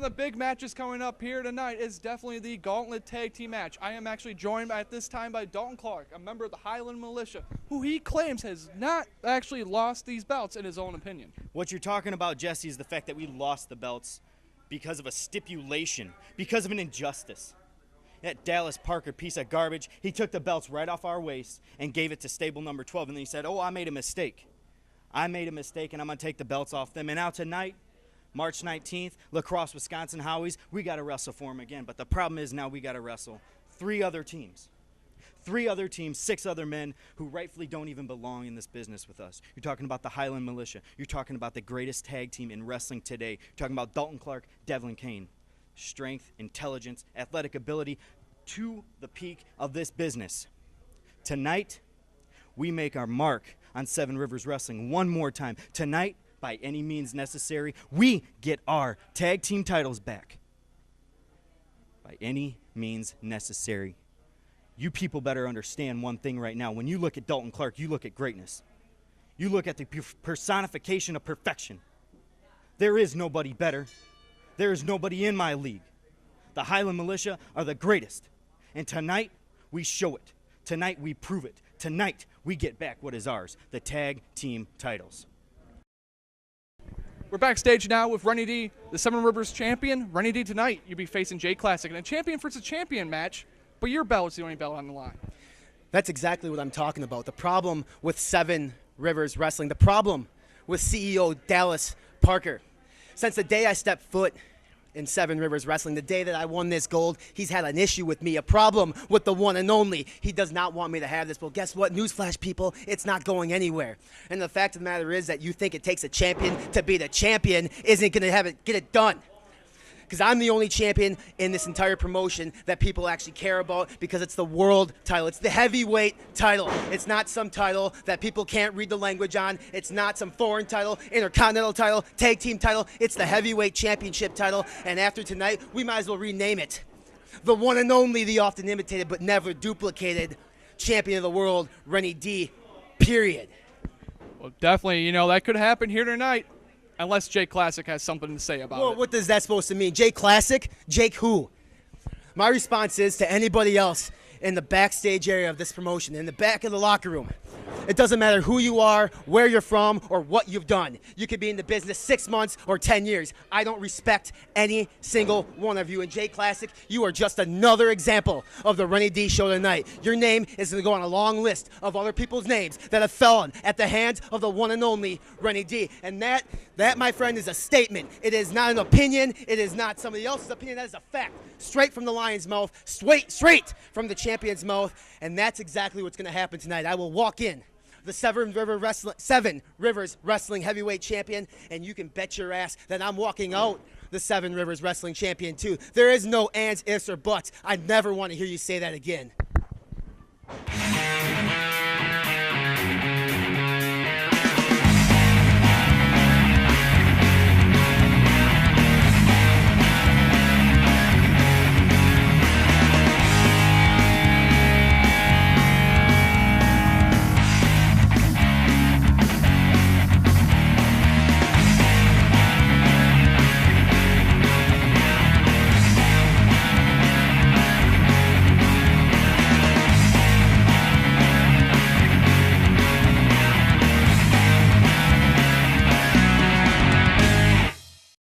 the big matches coming up here tonight is definitely the Gauntlet Tag Team match. I am actually joined at this time by Dalton Clarke, a member of the Highland Militia, who he claims has not actually lost these belts in his own opinion. What you're talking about, Jesse, is the fact that we lost the belts because of a stipulation, because of an injustice. That Dallas Parker piece of garbage, he took the belts right off our waist and gave it to stable number 12, and then he said, oh, I made a mistake. I made a mistake, and I'm going to take the belts off them. And now tonight, March 19th, La Crosse, Wisconsin, Howies, we got to wrestle for them again. But the problem is now we got to wrestle 3 other teams. 3 other teams, 6 other men who rightfully don't even belong in this business with us. You're talking about the Highland Militia. You're talking about the greatest tag team in wrestling today. You're talking about Dalton Clarke, Devlin Kane. Strength, intelligence, athletic ability to the peak of this business. Tonight, we make our mark on Seven Rivers Wrestling one more time. Tonight, by any means necessary, we get our tag team titles back. By any means necessary. You people better understand one thing right now. When you look at Dalton Clarke, you look at greatness. You look at the personification of perfection. There is nobody better. There is nobody in my league. The Highland Militia are the greatest. And tonight, we show it. Tonight, we prove it. Tonight, we get back what is ours, the tag team titles. We're backstage now with Renny D, the Seven Rivers champion. Renny D, tonight you'll be facing Jay Classic in a champion versus champion match, but your belt is the only belt on the line. That's exactly what I'm talking about. The problem with Seven Rivers Wrestling, the problem with CEO Dallas Parker. Since the day I stepped foot in Seven Rivers Wrestling, the day that I won this gold, he's had an issue with me, a problem with the one and only. He does not want me to have this. Well, guess what? Newsflash, people, it's not going anywhere. And the fact of the matter is that you think it takes a champion to be the champion isn't going to get it done. Because I'm the only champion in this entire promotion that people actually care about, because it's the world title. It's the heavyweight title. It's not some title that people can't read the language on. It's not some foreign title, intercontinental title, tag team title. It's the heavyweight championship title. And after tonight, we might as well rename it. The one and only, the often imitated but never duplicated champion of the world, Renny D, period. Well, definitely, that could happen here tonight. Unless Jay Classic has something to say about it. Well, what is that supposed to mean? Jay Classic? Jake who? My response is to anybody else in the backstage area of this promotion, in the back of the locker room. It doesn't matter who you are, where you're from, or what you've done. You could be in the business 6 months or 10 years. I don't respect any single one of you. And Jay Classic, you are just another example of the Renny D show tonight. Your name is going to go on a long list of other people's names that have fallen at the hands of the one and only Renny D. And that, my friend, is a statement. It is not an opinion. It is not somebody else's opinion. That is a fact. Straight from the lion's mouth, straight from the champion's mouth. And that's exactly what's going to happen tonight. I will walk in the Seven Rivers Wrestling Heavyweight Champion, and you can bet your ass that I'm walking out the Seven Rivers Wrestling Champion too. There is no ands, ifs, or buts. I never want to hear you say that again.